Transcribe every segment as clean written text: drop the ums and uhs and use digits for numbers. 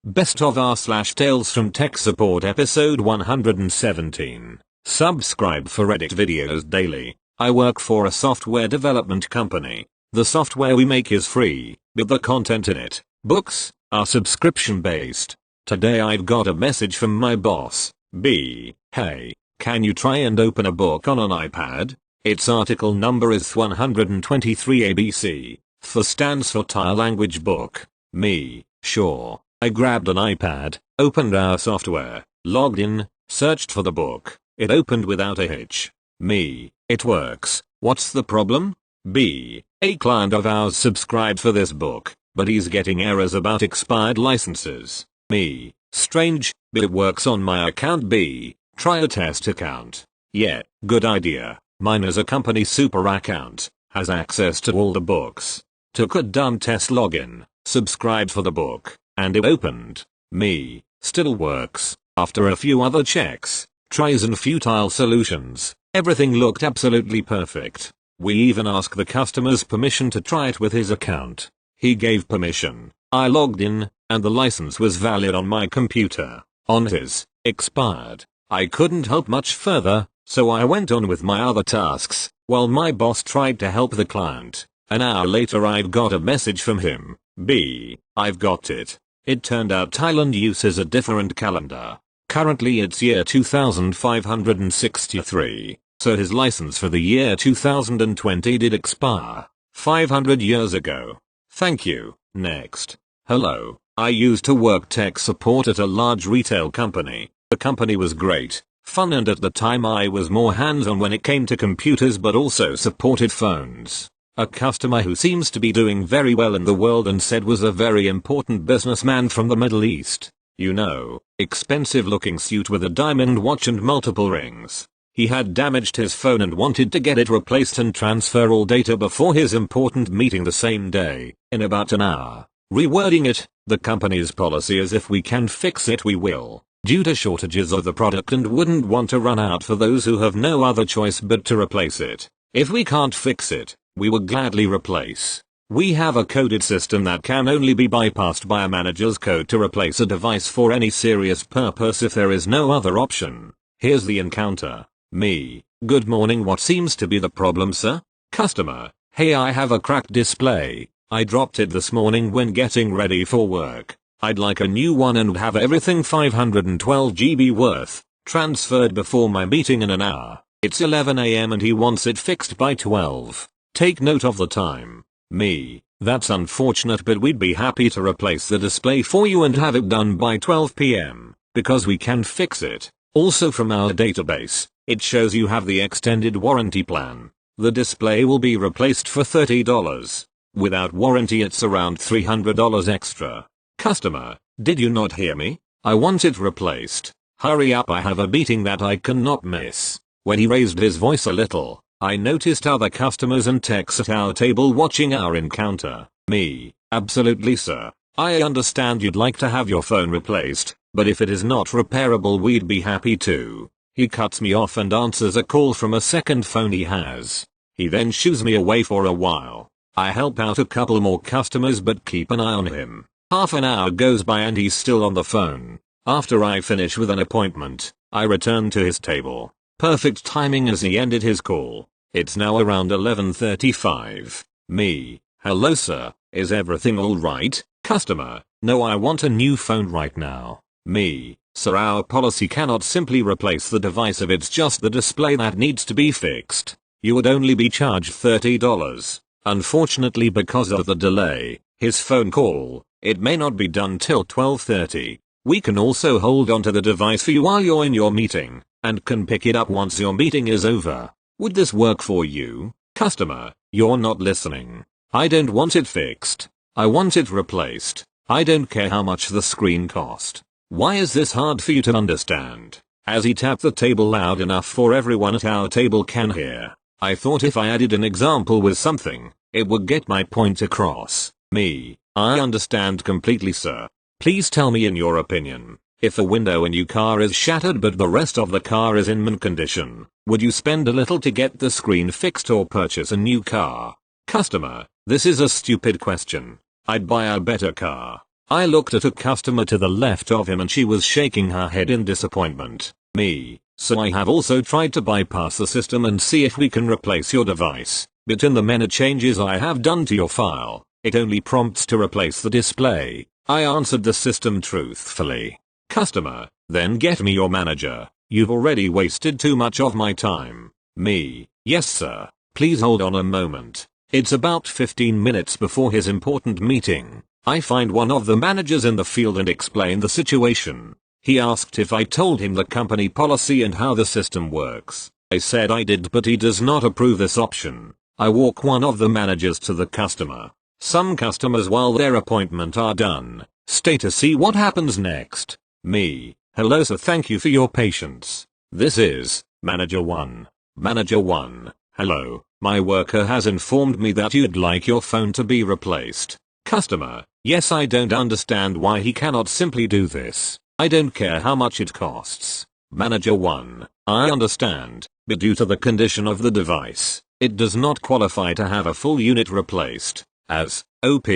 Best of R / Tales from Tech Support episode 117. Subscribe for Reddit videos daily. I work for a software development company. The software we make is free, but the content in it, books, are subscription based. Today I've got a message from my boss, B. Hey, can you try and open a book on an iPad? Its article number is 123 ABC. THE stands for Tile Language Book. Me, sure. I grabbed an iPad, opened our software, logged in, searched for the book. It opened without a hitch. Me, it works. What's the problem? B, a client of ours subscribed for this book, but he's getting errors about expired licenses. Me, strange, but it works on my account. B, try a test account. Yeah, good idea. Mine is a company super account, has access to all the books. Took a dumb test login, subscribed for the book, and it opened. Me, still works. After a few other checks, tries and futile solutions, everything looked absolutely perfect. We even asked the customer's permission to try it with his account. He gave permission. I logged in, and the license was valid on my computer. On his, expired. I couldn't help much further, so I went on with my other tasks, while my boss tried to help the client. An hour later I've got a message from him. B, I've got it. It turned out Thailand uses a different calendar. Currently it's year 2563, so his license for the year 2020 did expire 500 years ago. Thank you. Next. Hello, I used to work tech support at a large retail company. The company was great, fun, and at the time I was more hands-on when it came to computers but also supported phones. A customer who seems to be doing very well in the world and said was a very important businessman from the Middle East. You know, expensive looking suit with a diamond watch and multiple rings. He had damaged his phone and wanted to get it replaced and transfer all data before his important meeting the same day, in about an hour. Rewording it, the company's policy is if we can fix it we will, due to shortages of the product, and wouldn't want to run out for those who have no other choice but to replace it. If we can't fix it, we will gladly replace. We have a coded system that can only be bypassed by a manager's code to replace a device for any serious purpose if there is no other option. Here's the encounter. Me, good morning, what seems to be the problem, sir? Customer, hey, I have a cracked display. I dropped it this morning when getting ready for work. I'd like a new one and have everything 512 GB worth transferred before my meeting in an hour. It's 11 AM and he wants it fixed by 12. Take note of the time. Me, that's unfortunate, but we'd be happy to replace the display for you and have it done by 12 PM, because we can fix it. Also from our database, it shows you have the extended warranty plan. The display will be replaced for $30. Without warranty it's around $300 extra. Customer, did you not hear me? I want it replaced. Hurry up, I have a meeting that I cannot miss. When he raised his voice a little, I noticed other customers and techs at our table watching our encounter. Me, absolutely sir. I understand you'd like to have your phone replaced, but if it is not repairable we'd be happy to. He cuts me off and answers a call from a second phone he has. He then shoos me away for a while. I help out a couple more customers but keep an eye on him. Half an hour goes by and he's still on the phone. After I finish with an appointment, I return to his table. Perfect timing as he ended his call. It's now around 11:35. Me, hello sir, is everything alright? Customer, no, I want a new phone right now. Me, sir, our policy cannot simply replace the device if it's just the display that needs to be fixed. You would only be charged $30. Unfortunately, because of the delay, his phone call, it may not be done till 12:30. We can also hold onto the device for you while you're in your meeting, and can pick it up once your meeting is over. Would this work for you? Customer, you're not listening. I don't want it fixed. I want it replaced. I don't care how much the screen cost. Why is this hard for you to understand? As he tapped the table loud enough for everyone at our table can hear, I thought if I added an example with something, it would get my point across. Me, I understand completely sir. Please tell me in your opinion, if a window in your car is shattered but the rest of the car is in mint condition, would you spend a little to get the screen fixed or purchase a new car? Customer, this is a stupid question. I'd buy a better car. I looked at a customer to the left of him and she was shaking her head in disappointment. Me. So I have also tried to bypass the system and see if we can replace your device, but in the many changes I have done to your file, it only prompts to replace the display. I answered the system truthfully. Customer, then get me your manager. You've already wasted too much of my time. Me. Yes sir. Please hold on a moment. It's about 15 minutes before his important meeting. I find one of the managers in the field and explain the situation. He asked if I told him the company policy and how the system works. I said I did, but he does not approve this option. I walk one of the managers to the customer. Some customers, while their appointment are done, stay to see what happens next. Me. Hello sir, thank you for your patience. This is Manager 1. Manager 1. Hello, my worker has informed me that you'd like your phone to be replaced. Customer. Yes, I don't understand why he cannot simply do this. I don't care how much it costs. Manager 1. I understand, but due to the condition of the device, it does not qualify to have a full unit replaced. As OP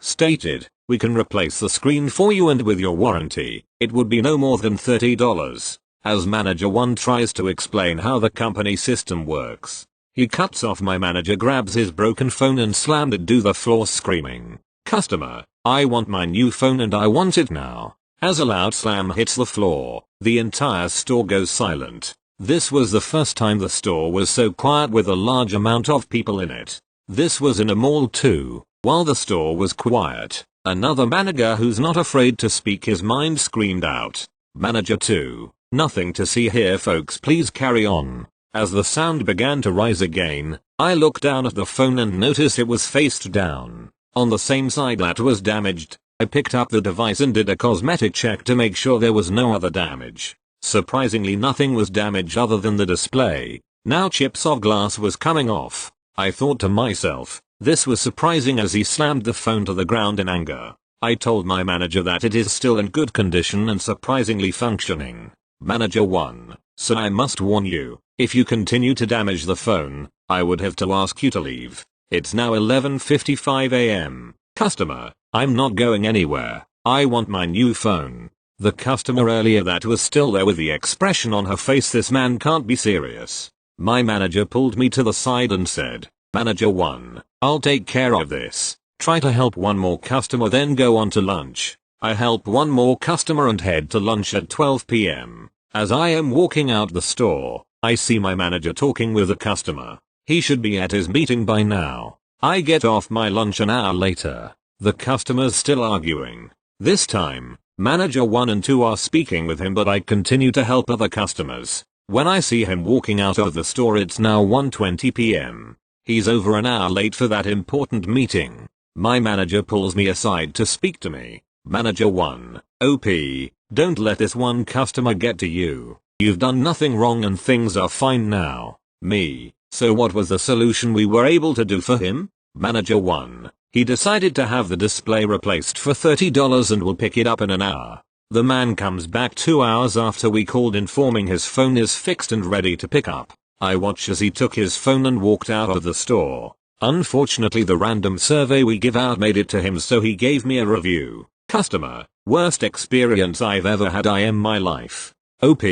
stated, we can replace the screen for you, and with your warranty, it would be no more than $30. As Manager 1 tries to explain how the company system works, he cuts off my manager, grabs his broken phone and slammed it to the floor screaming, "Customer, I want my new phone and I want it now." As a loud slam hits the floor, the entire store goes silent. This was the first time the store was so quiet with a large amount of people in it. This was in a mall too. While the store was quiet, another manager who's not afraid to speak his mind screamed out, "Manager 2, nothing to see here folks, please carry on." As the sound began to rise again, I looked down at the phone and noticed it was faced down, on the same side that was damaged. I picked up the device and did a cosmetic check to make sure there was no other damage. Surprisingly, nothing was damaged other than the display. Now chips of glass was coming off. I thought to myself, this was surprising, as he slammed the phone to the ground in anger. I told my manager that it is still in good condition and surprisingly functioning. Manager 1. So I must warn you, if you continue to damage the phone, I would have to ask you to leave. It's now 11:55 AM. Customer. I'm not going anywhere. I want my new phone. The customer earlier that was still there with the expression on her face, this man can't be serious. My manager pulled me to the side and said, "Manager 1, I'll take care of this. Try to help one more customer, then go on to lunch." I help one more customer and head to lunch at 12 PM. As I am walking out the store, I see my manager talking with a customer. He should be at his meeting by now. I get off my lunch an hour later. The customer's still arguing. This time, Manager 1 and 2 are speaking with him, but I continue to help other customers. When I see him walking out of the store, it's now 1:20 PM. He's over an hour late for that important meeting. My manager pulls me aside to speak to me. Manager 1, OP, don't let this one customer get to you. You've done nothing wrong and things are fine now. Me, so what was the solution we were able to do for him? Manager 1, he decided to have the display replaced for $30 and will pick it up in an hour. The man comes back 2 hours after we called, informing his phone is fixed and ready to pick up. I watched as he took his phone and walked out of the store. Unfortunately, the random survey we give out made it to him, so he gave me a review. Customer, worst experience I've ever had in my life. OP,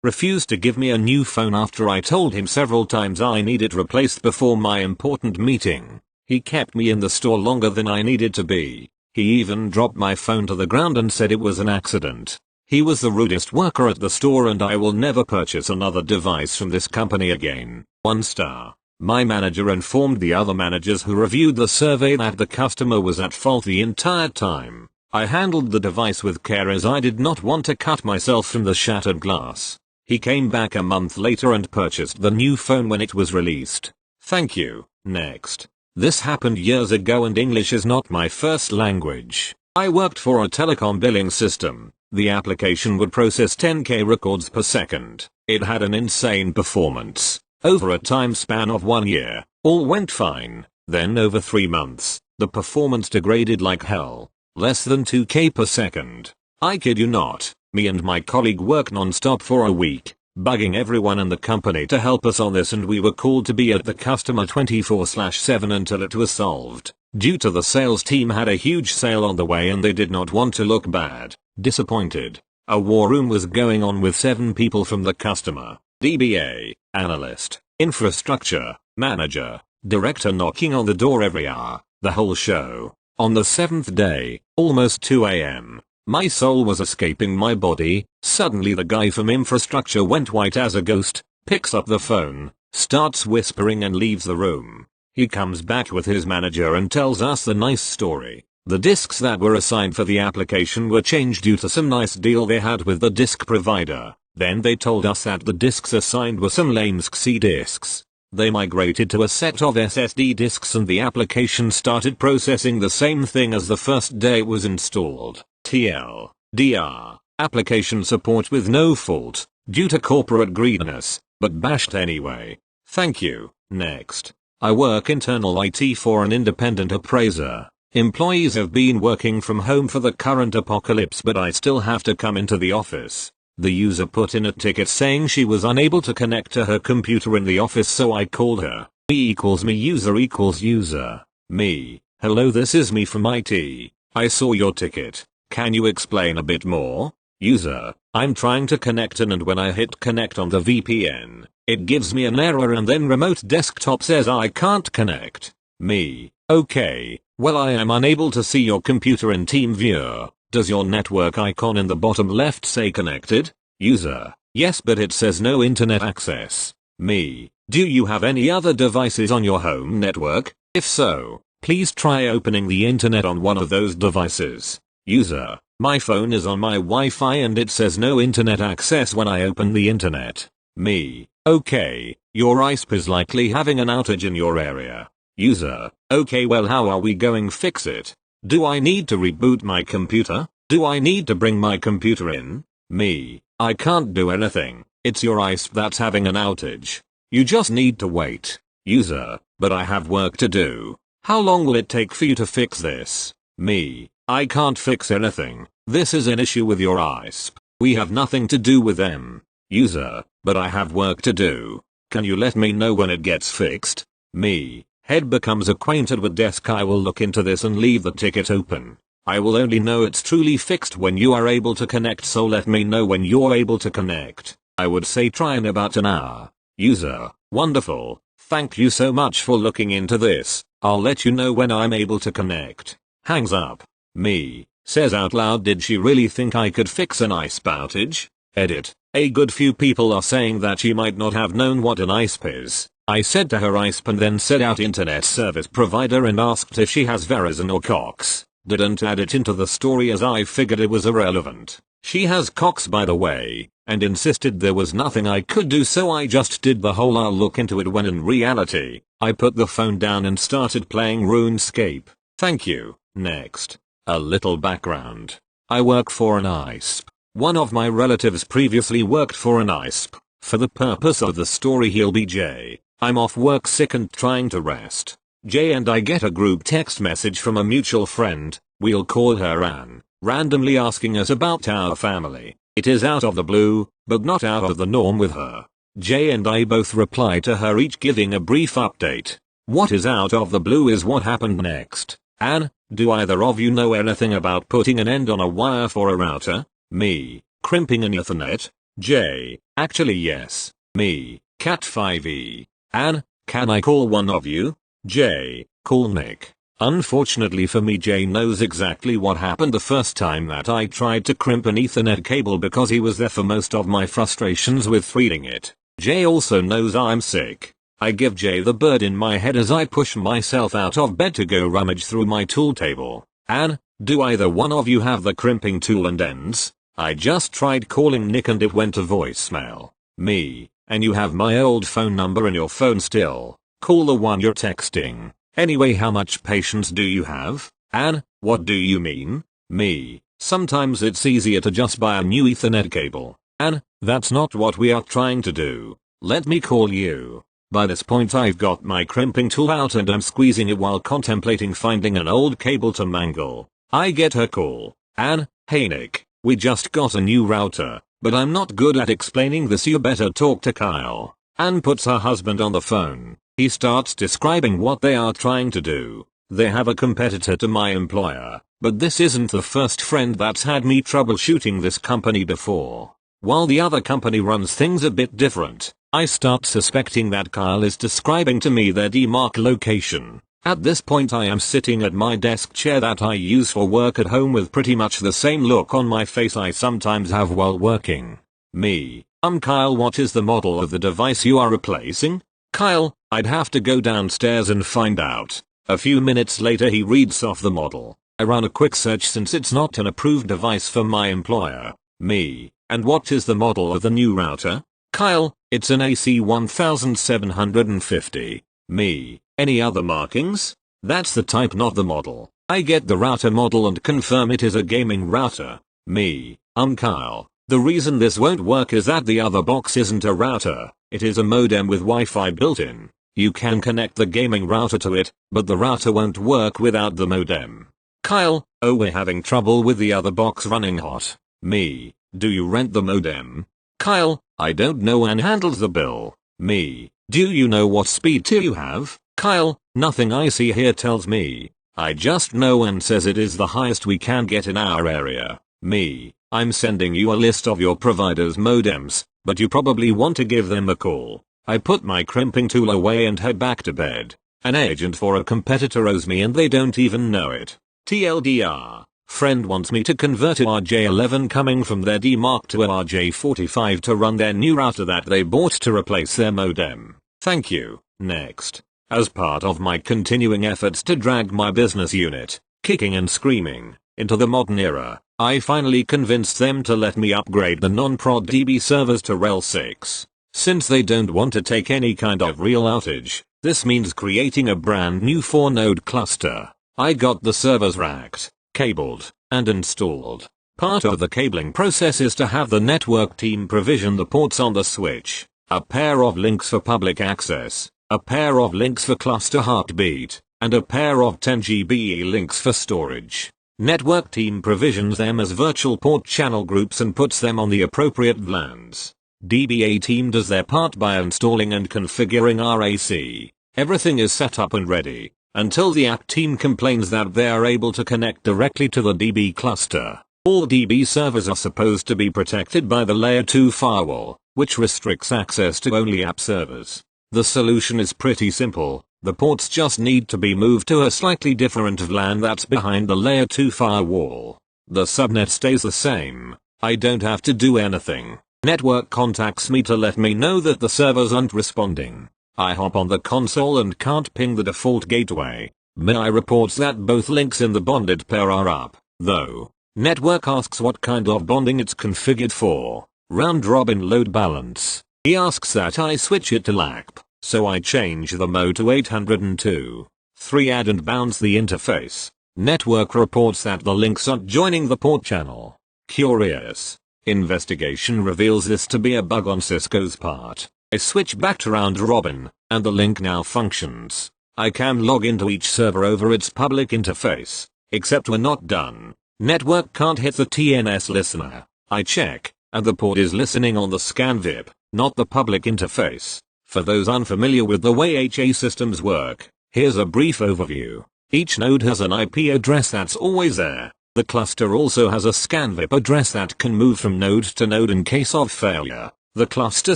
refused to give me a new phone after I told him several times I need it replaced before my important meeting. He kept me in the store longer than I needed to be. He even dropped my phone to the ground and said it was an accident. He was the rudest worker at the store, and I will never purchase another device from this company again. 1 star. My manager informed the other managers who reviewed the survey that the customer was at fault the entire time. I handled the device with care as I did not want to cut myself from the shattered glass. He came back a month later and purchased the new phone when it was released. Thank you. Next. This happened years ago and English is not my first language. I worked for a telecom billing system. The application would process 10K records per second. It had an insane performance. Over a time span of 1 year, all went fine. Then over 3 months, the performance degraded like hell. Less than 2K per second. I kid you not, me and my colleague worked non-stop for a week, bugging everyone in the company to help us on this, and we were called to be at the customer 24/7 until it was solved. Due to the sales team had a huge sale on the way and they did not want to look bad. Disappointed. A war room was going on with 7 people from the customer, DBA, analyst, infrastructure, manager, director knocking on the door every hour, the whole show. On the 7th day, almost 2 AM, my soul was escaping my body. Suddenly the guy from infrastructure went white as a ghost, picks up the phone, starts whispering and leaves the room. He comes back with his manager and tells us the nice story. The disks that were assigned for the application were changed due to some nice deal they had with the disk provider. Then they told us that the disks assigned were some lame XC disks. They migrated to a set of SSD disks and the application started processing the same thing as the first day it was installed. TLDR, application support with no fault, due to corporate greediness, but bashed anyway. Thank you. Next. I work internal IT for an independent appraiser. Employees have been working from home for the current apocalypse but I still have to come into the office. The user put in a ticket saying she was unable to connect to her computer in the office so I called her. Me equals me user equals user. Me. Hello, this is me from IT. I saw your ticket. Can you explain a bit more? User. I'm trying to connect in and when I hit connect on the VPN, it gives me an error and then remote desktop says I can't connect. Me. Okay, well I am unable to see your computer in TeamViewer. Does your network icon in the bottom left say connected? User. Yes, but it says no internet access. Me. Do you have any other devices on your home network? If so, please try opening the internet on one of those devices. User. My phone is on my Wi-Fi and it says no internet access when I open the internet. Me. Okay, your ISP is likely having an outage in your area. User. Okay, well how are we going fix it? Do I need to reboot my computer? Do I need to bring my computer in? Me. I can't do anything. It's your ISP that's having an outage. You just need to wait. User. But I have work to do. How long will it take for you to fix this? Me. I can't fix anything. This is an issue with your ISP. We have nothing to do with them. User. But I have work to do. Can you let me know when it gets fixed? Me. Head becomes acquainted with desk. I will look into this and leave the ticket open. I will only know it's truly fixed when you are able to connect, so let me know when you're able to connect. I would say try in about an hour. User. Wonderful. Thank you so much for looking into this. I'll let you know when I'm able to connect. Hangs up. Me. Says out loud, did she really think I could fix an ISP outage? Edit. A good few people are saying that she might not have known what an ISP is. I said to her ISP and then said out internet service provider and asked if she has Verizon or Cox. Didn't add it into the story as I figured it was irrelevant. She has Cox by the way, and insisted there was nothing I could do, so I just did the whole I'll look into it when in reality, I put the phone down and started playing RuneScape. Thank you. Next. A little background. I work for an ISP. One of my relatives previously worked for an ISP. For the purpose of the story he'll be Jay. I'm off work sick and trying to rest. Jay and I get a group text message from a mutual friend, we'll call her Anne, randomly asking us about our family. It is out of the blue, but not out of the norm with her. Jay and I both reply to her, each giving a brief update. What is out of the blue is what happened next. Anne, do either of you know anything about putting an end on a wire for a router? Me. Crimping an Ethernet? Jay. Actually yes. Me. Cat 5e. Anne, can I call one of you? Jay. Call Nick. Unfortunately for me, Jay knows exactly what happened the first time that I tried to crimp an Ethernet cable because he was there for most of my frustrations with reading it. Jay also knows I'm sick. I give Jay the bird in my head as I push myself out of bed to go rummage through my tool table. Anne, do either one of you have the crimping tool and ends? I just tried calling Nick and it went to voicemail. Me. And you have my old phone number in your phone still. Call the one you're texting. Anyway, how much patience do you have? Anne, what do you mean? Me. Sometimes it's easier to just buy a new Ethernet cable. Anne, that's not what we are trying to do. Let me call you. By this point I've got my crimping tool out and I'm squeezing it while contemplating finding an old cable to mangle. I get her call. Anne, hey Nick, we just got a new router. But I'm not good at explaining this, you better talk to Kyle. Anne puts her husband on the phone. He starts describing what they are trying to do. They have a competitor to my employer, but this isn't the first friend that's had me troubleshooting this company before. While the other company runs things a bit different, I start suspecting that Kyle is describing to me their DMARC location. At this point I am sitting at my desk chair that I use for work at home with pretty much the same look on my face I sometimes have while working. Me, Kyle, what is the model of the device you are replacing? Kyle, I'd have to go downstairs and find out. A few minutes later he reads off the model. I run a quick search since it's not an approved device for my employer. Me, and what is the model of the new router? Kyle, it's an AC 1750. Me, any other markings? That's the type, not the model. I get the router model and confirm it is a gaming router. Me, Kyle. The reason this won't work is that the other box isn't a router, it is a modem with Wi-Fi built in. You can connect the gaming router to it, but the router won't work without the modem. Kyle, oh, we're having trouble with the other box running hot. Me, do you rent the modem? Kyle, I don't know and handles the bill. Me, do you know what speed tier you have? Kyle, nothing I see here tells me. I just know and says it is the highest we can get in our area. Me, I'm sending you a list of your provider's modems, but you probably want to give them a call. I put my crimping tool away and head back to bed. An agent for a competitor owes me and they don't even know it. TLDR, friend wants me to convert to RJ11 coming from their DMARC to RJ45 to run their new router that they bought to replace their modem. Thank you. Next. As part of my continuing efforts to drag my business unit, kicking and screaming, into the modern era, I finally convinced them to let me upgrade the non-prod DB servers to RHEL 6. Since they don't want to take any kind of real outage, this means creating a brand new 4-node cluster. I got the servers racked, cabled, and installed. Part of the cabling process is to have the network team provision the ports on the switch, a pair of links for public access, a pair of links for cluster heartbeat, and a pair of 10 GBE links for storage. Network team provisions them as virtual port channel groups and puts them on the appropriate VLANs. DBA team does their part by installing and configuring RAC. Everything is set up and ready, until the app team complains that they are able to connect directly to the DB cluster. All DB servers are supposed to be protected by the Layer 2 firewall, which restricts access to only app servers. The solution is pretty simple. The ports just need to be moved to a slightly different VLAN that's behind the Layer 2 firewall. The subnet stays the same. I don't have to do anything. Network contacts me to let me know that the servers aren't responding. I hop on the console and can't ping the default gateway. MI reports that both links in the bonded pair are up, though. Network asks what kind of bonding it's configured for. Round robin load balance. He asks that I switch it to LACP. So I change the mode to 802. 3 add and bounce the interface. Network reports that the links aren't joining the port channel. Curious. Investigation reveals this to be a bug on Cisco's part. I switch back to round robin, and the link now functions. I can log into each server over its public interface. Except we're not done. Network can't hit the TNS listener. I check, and the port is listening on the scanVIP, not the public interface. For those unfamiliar with the way HA systems work, here's a brief overview. Each node has an IP address that's always there. The cluster also has a scanVIP address that can move from node to node in case of failure. The cluster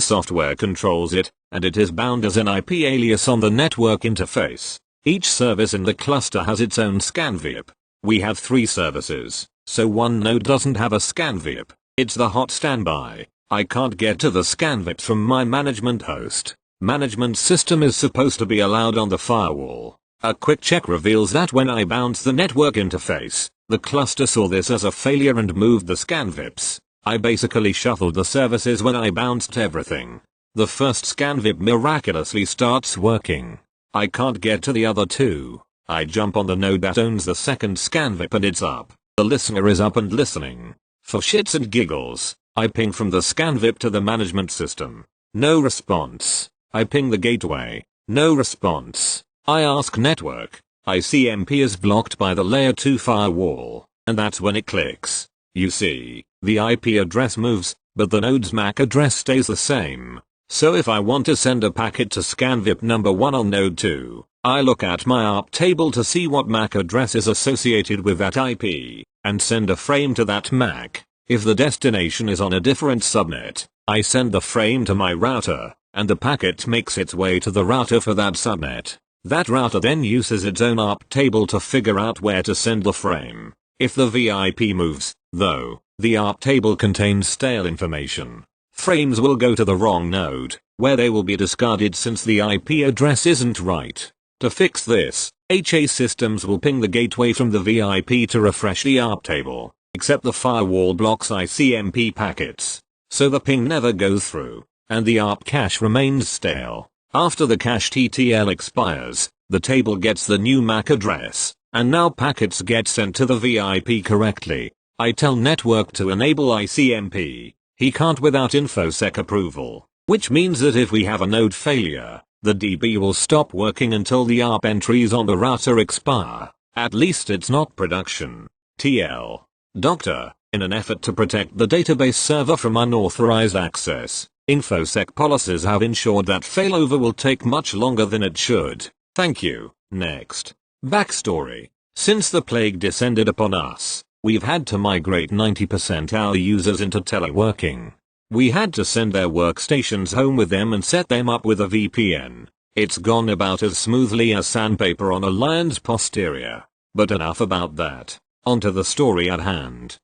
software controls it, and it is bound as an IP alias on the network interface. Each service in the cluster has its own scanVIP. We have 3 services, so one node doesn't have a scanVIP. It's the hot standby. I can't get to the scanVIPs from my management host. Management system is supposed to be allowed on the firewall. A quick check reveals that when I bounced the network interface, the cluster saw this as a failure and moved the scanVIPs. I basically shuffled the services when I bounced everything. The first scanVIP miraculously starts working. I can't get to the other 2. I jump on the node that owns the second scanVIP and it's up. The listener is up and listening. For shits and giggles, I ping from the scanVIP to the management system. No response. I ping the gateway. No response. I ask network. I see MP is blocked by the layer 2 firewall, and that's when it clicks. You see, the IP address moves, but the node's MAC address stays the same. So if I want to send a packet to scanVIP number 1 on node 2, I look at my ARP table to see what MAC address is associated with that IP, and send a frame to that MAC. If the destination is on a different subnet, I send the frame to my router, and the packet makes its way to the router for that subnet. That router then uses its own ARP table to figure out where to send the frame. If the VIP moves, though, the ARP table contains stale information. Frames will go to the wrong node, where they will be discarded since the IP address isn't right. To fix this, HA systems will ping the gateway from the VIP to refresh the ARP table, except the firewall blocks ICMP packets, so the ping never goes through, and the ARP cache remains stale. After the cache TTL expires, the table gets the new MAC address, and now packets get sent to the VIP correctly. I tell network to enable ICMP. He can't without InfoSec approval, which means that if we have a node failure, the DB will stop working until the ARP entries on the router expire. At least it's not production. TL. Doctor, in an effort to protect the database server from unauthorized access, InfoSec policies have ensured that failover will take much longer than it should. Thank you. Next. Backstory. Since the plague descended upon us, we've had to migrate 90% our users into teleworking. We had to send their workstations home with them and set them up with a VPN. It's gone about as smoothly as sandpaper on a lion's posterior. But enough about that. Onto the story at hand.